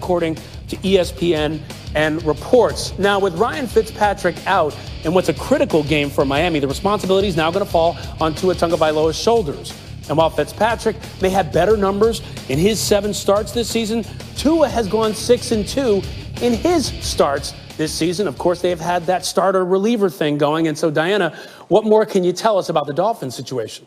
according to ESPN and reports. Now, with Ryan Fitzpatrick out in what's a critical game for Miami, the responsibility is now going to fall on Tua Tagovailoa's shoulders. And while Fitzpatrick may have better numbers in his 7 starts this season, Tua has gone 6-2 in his starts this season. Of course, they've had that starter reliever thing going. And so, Diana, what more can you tell us about the Dolphins situation?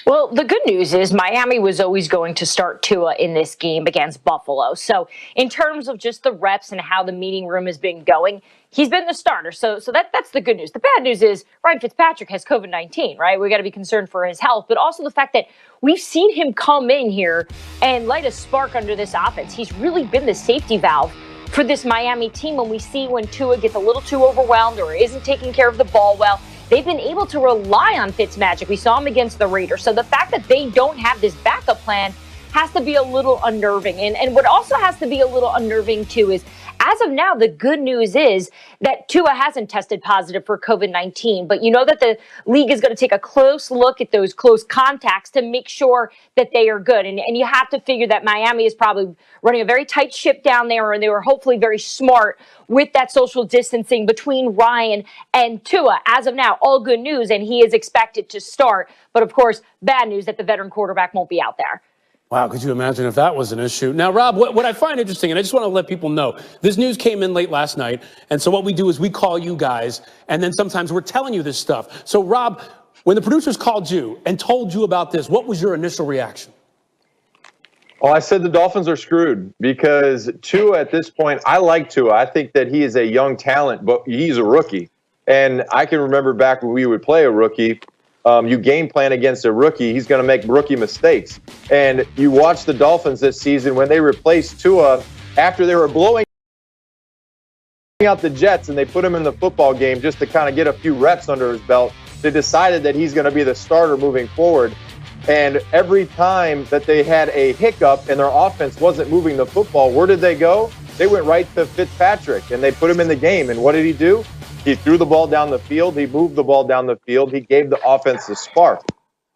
Well, the good news is Miami was always going to start Tua in this game against Buffalo. So in terms of just the reps and how the meeting room has been going, he's been the starter. So that's the good news. The bad news is Ryan Fitzpatrick has COVID-19, right? We got to be concerned for his health, but also the fact that we've seen him come in here and light a spark under this offense. He's really been the safety valve for this Miami team. When Tua gets a little too overwhelmed or isn't taking care of the ball well, they've been able to rely on Fitzmagic. We saw him against the Raiders. So the fact that they don't have this backup plan has to be a little unnerving. And what also has to be a little unnerving, too, is as of now, the good news is that Tua hasn't tested positive for COVID-19. But you know that the league is going to take a close look at those close contacts to make sure that they are good. And you have to figure that Miami is probably running a very tight ship down there, and they were hopefully very smart with that social distancing between Ryan and Tua. As of now, all good news, and he is expected to start. But, of course, bad news that the veteran quarterback won't be out there. Wow, could you imagine if that was an issue? Now, Rob, what I find interesting, and I just want to let people know, this news came in late last night, and so what we do is we call you guys, and then sometimes we're telling you this stuff. So, Rob, when the producers called you and told you about this, what was your initial reaction? Well, I said the Dolphins are screwed because Tua at this point, I like Tua. I think that he is a young talent, but he's a rookie. And I can remember back when we would play a rookie, you game plan against a rookie, he's going to make rookie mistakes. And you watch the Dolphins this season when they replaced Tua after they were blowing out the Jets and they put him in the football game just to kind of get a few reps under his belt. They decided that he's going to be the starter moving forward. And every time that they had a hiccup and their offense wasn't moving the football, where did they go? They went right to Fitzpatrick and they put him in the game. And what did he do? He threw the ball down the field. He moved the ball down the field. He gave the offense a spark.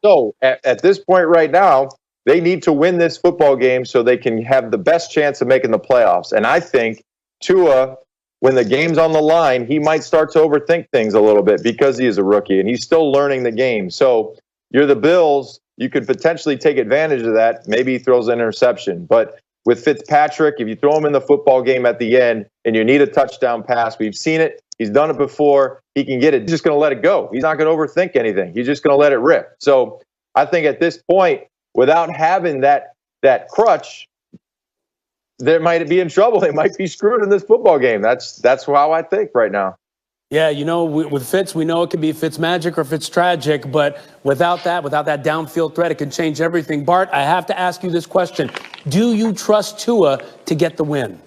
So at this point right now, they need to win this football game so they can have the best chance of making the playoffs. And I think Tua, when the game's on the line, he might start to overthink things a little bit because he is a rookie and he's still learning the game. So you're the Bills. You could potentially take advantage of that. Maybe he throws an interception. But with Fitzpatrick, if you throw him in the football game at the end and you need a touchdown pass, we've seen it. He's done it before. He can get it. He's just going to let it go. He's not going to overthink anything. He's just going to let it rip. So I think at this point, without having that crutch, they might be in trouble. They might be screwed in this football game. That's how I think right now. Yeah, you know, with Fitz, we know it can be Fitzmagic or Fitztragic, but without that downfield threat, it can change everything. Bart, I have to ask you this question. Do you trust Tua to get the win?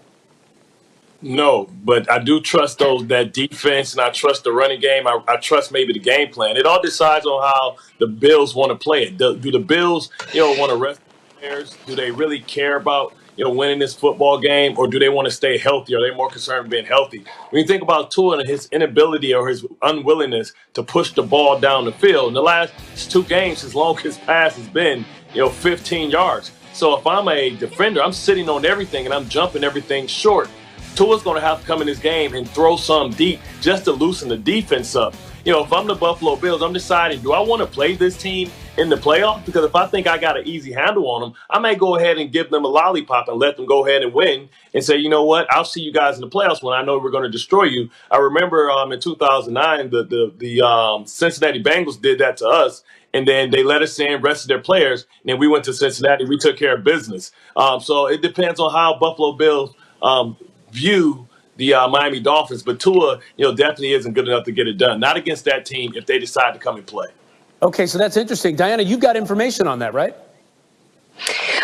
No, but I do trust that defense, and I trust the running game. I trust maybe the game plan. It all decides on how the Bills want to play it. Do the Bills, want to rest the players? Do they really care about winning this football game, or do they want to stay healthy? Are they more concerned with being healthy? When you think about Tua and his inability or his unwillingness to push the ball down the field, in the last 2 games, his longest pass has been 15 yards. So if I'm a defender, I'm sitting on everything and I'm jumping everything short. Tua's going to have to come in this game and throw some deep just to loosen the defense up. If I'm the Buffalo Bills, I'm deciding, do I want to play this team in the playoffs? Because if I think I got an easy handle on them, I may go ahead and give them a lollipop and let them go ahead and win and say, you know what, I'll see you guys in the playoffs when I know we're going to destroy you. I remember in 2009, the Cincinnati Bengals did that to us. And then they let us in, rested their players, and then we went to Cincinnati. We took care of business. So it depends on how Buffalo Bills view the Miami Dolphins, but Tua, definitely isn't good enough to get it done. Not against that team if they decide to come and play. Okay, so that's interesting. Diana, you've got information on that, right?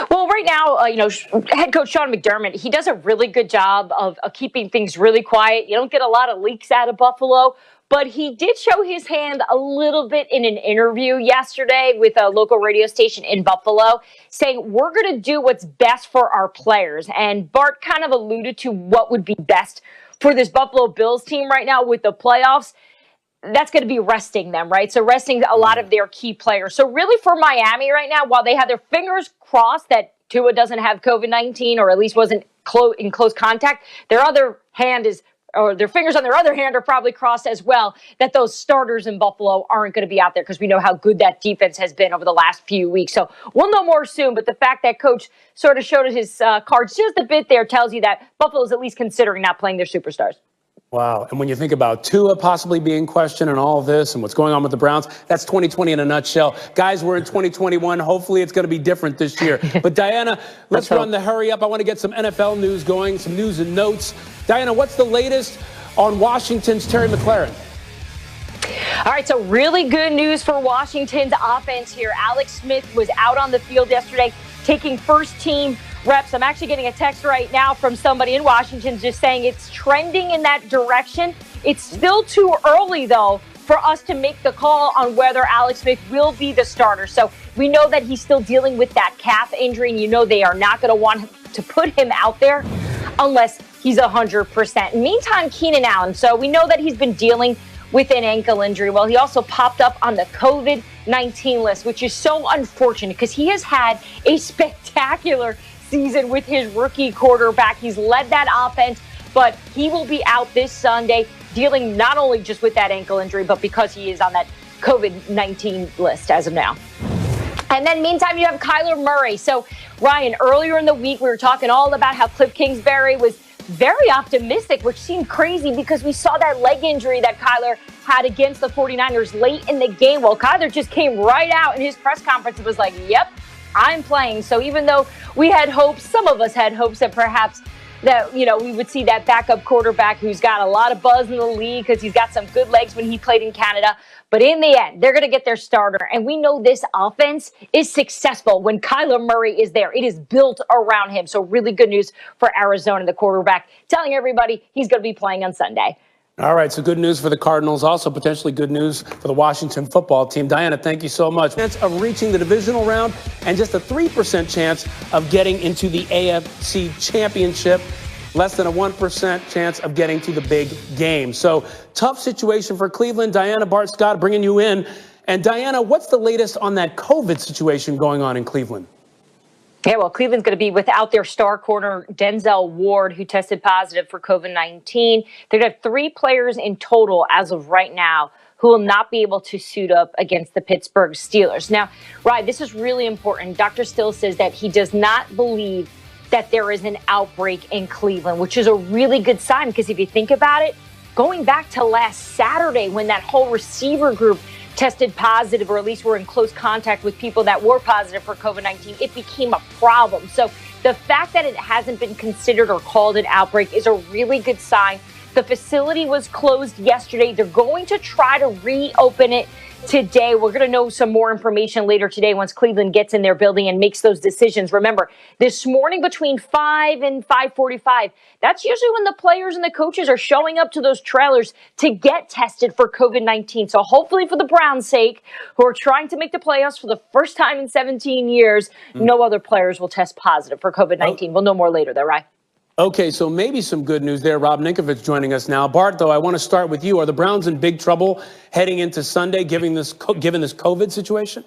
Well, right now, head coach Sean McDermott, he does a really good job of keeping things really quiet. You don't get a lot of leaks out of Buffalo. But he did show his hand a little bit in an interview yesterday with a local radio station in Buffalo, saying we're going to do what's best for our players. And Bart kind of alluded to what would be best for this Buffalo Bills team right now with the playoffs. That's going to be resting them, right? So resting a lot of their key players. So really for Miami right now, while they have their fingers crossed that Tua doesn't have COVID-19 or at least wasn't in close contact, their other hand is, or their fingers on their other hand are probably crossed as well, that those starters in Buffalo aren't going to be out there because we know how good that defense has been over the last few weeks. So we'll know more soon, but the fact that coach sort of showed his cards just a bit there tells you that Buffalo's at least considering not playing their superstars. Wow. And when you think about Tua possibly being questioned and all of this and what's going on with the Browns, that's 2020 in a nutshell. Guys, we're in 2021. Hopefully it's going to be different this year. But Diana, let's run the hurry up. I want to get some NFL news going, some news and notes. Diana, what's the latest on Washington's Terry McLaurin? All right, so really good news for Washington's offense here. Alex Smith was out on the field yesterday taking first-team reps. I'm actually getting a text right now from somebody in Washington just saying it's trending in that direction. It's still too early, though, for us to make the call on whether Alex Smith will be the starter. So we know that he's still dealing with that calf injury, and you know they are not going to want to put him out there unless he's 100%. Meantime, Keenan Allen. So we know that he's been dealing with an ankle injury. Well, he also popped up on the COVID-19 list, which is so unfortunate because he has had a spectacular season with his rookie quarterback. He's led that offense, but he will be out this Sunday dealing not only just with that ankle injury, but because he is on that COVID-19 list as of now. And then meantime, you have Kyler Murray. So Ryan, earlier in the week, we were talking all about how Cliff Kingsbury was very optimistic, which seemed crazy because we saw that leg injury that Kyler had against the 49ers late in the game. Well, Kyler just came right out in his press conference and was like, yep, I'm playing. So even though we had hopes, some of us had hopes that perhaps that, you know, we would see that backup quarterback who's got a lot of buzz in the league because he's got some good legs when he played in Canada. But in the end, they're going to get their starter. And we know this offense is successful when Kyler Murray is there. It is built around him. So really good news for Arizona, the quarterback, telling everybody he's going to be playing on Sunday. All right, so good news for the Cardinals, also potentially good news for the Washington football team. Diana, thank you so much. Chance of reaching the divisional round and just a 3% chance of getting into the AFC Championship. Less than a 1% chance of getting to the big game. So tough situation for Cleveland. Diana, Bart Scott bringing you in. And Diana, what's the latest on that COVID situation going on in Cleveland? Yeah, well, Cleveland's going to be without their star corner, Denzel Ward, who tested positive for COVID-19. They're going to have 3 players in total as of right now who will not be able to suit up against the Pittsburgh Steelers. Now, Ryan, this is really important. Dr. Still says that he does not believe that there is an outbreak in Cleveland, which is a really good sign because if you think about it, going back to last Saturday when that whole receiver group tested positive, or at least were in close contact with people that were positive for COVID-19, it became a problem. So the fact that it hasn't been considered or called an outbreak is a really good sign. The facility was closed yesterday. They're going to try to reopen it today. We're going to know some more information later today once Cleveland gets in their building and makes those decisions. Remember, this morning between 5 and 5:45, that's usually when the players and the coaches are showing up to those trailers to get tested for COVID-19. So hopefully for the Browns' sake, who are trying to make the playoffs for the first time in 17 years, no other players will test positive for COVID-19. We'll know more later though, right? Okay, so maybe some good news there. Rob Ninkovich joining us now. Bart, though, I want to start with you. Are the Browns in big trouble heading into Sunday, given this COVID situation?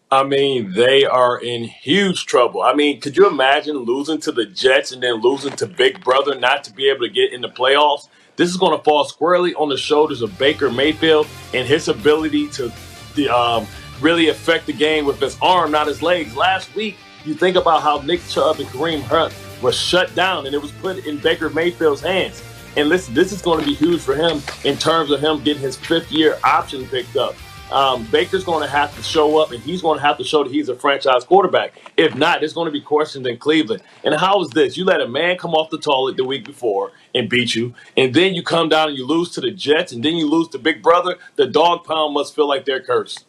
I mean, they are in huge trouble. I mean, could you imagine losing to the Jets and then losing to Big Brother not to be able to get in the playoffs? This is going to fall squarely on the shoulders of Baker Mayfield and his ability to really affect the game with his arm, not his legs. Last week, you think about how Nick Chubb and Kareem Hunt was shut down, and it was put in Baker Mayfield's hands. And listen, this is going to be huge for him in terms of him getting his 5th-year option picked up. Baker's going to have to show up, and he's going to have to show that he's a franchise quarterback. If not, there's going to be questions in Cleveland. And how is this? You let a man come off the toilet the week before and beat you, and then you come down and you lose to the Jets, and then you lose to Big Brother. The dog pound must feel like they're cursed.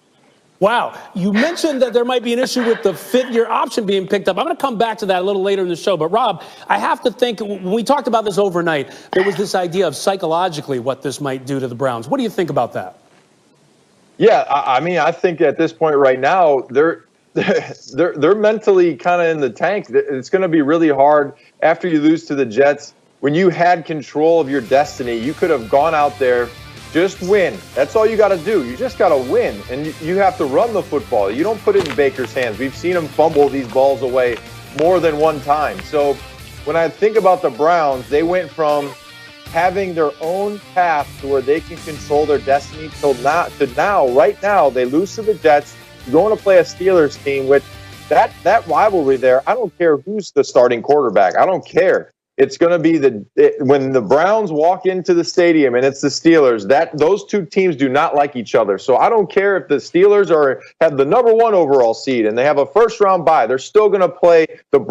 Wow. You mentioned that there might be an issue with the 5th-year option being picked up. I'm going to come back to that a little later in the show. But, Rob, I have to think, when we talked about this overnight, there was this idea of psychologically what this might do to the Browns. What do you think about that? Yeah, I mean, I think at this point right now, they're mentally kind of in the tank. It's going to be really hard after you lose to the Jets. When you had control of your destiny, you could have gone out there, just win. That's all you got to do. You just got to win, and you have to run the football. You don't put it in Baker's hands. We've seen him fumble these balls away more than one time. So when I think about the Browns, they went from having their own path to where they can control their destiny right now, they lose to the Jets, going to play a Steelers team, which that rivalry there, I don't care who's the starting quarterback. I don't care. It's going to be when the Browns walk into the stadium and it's the Steelers, those two teams do not like each other. So I don't care if the Steelers have the #1 overall seed and they have a first-round bye. They're still going to play the Browns.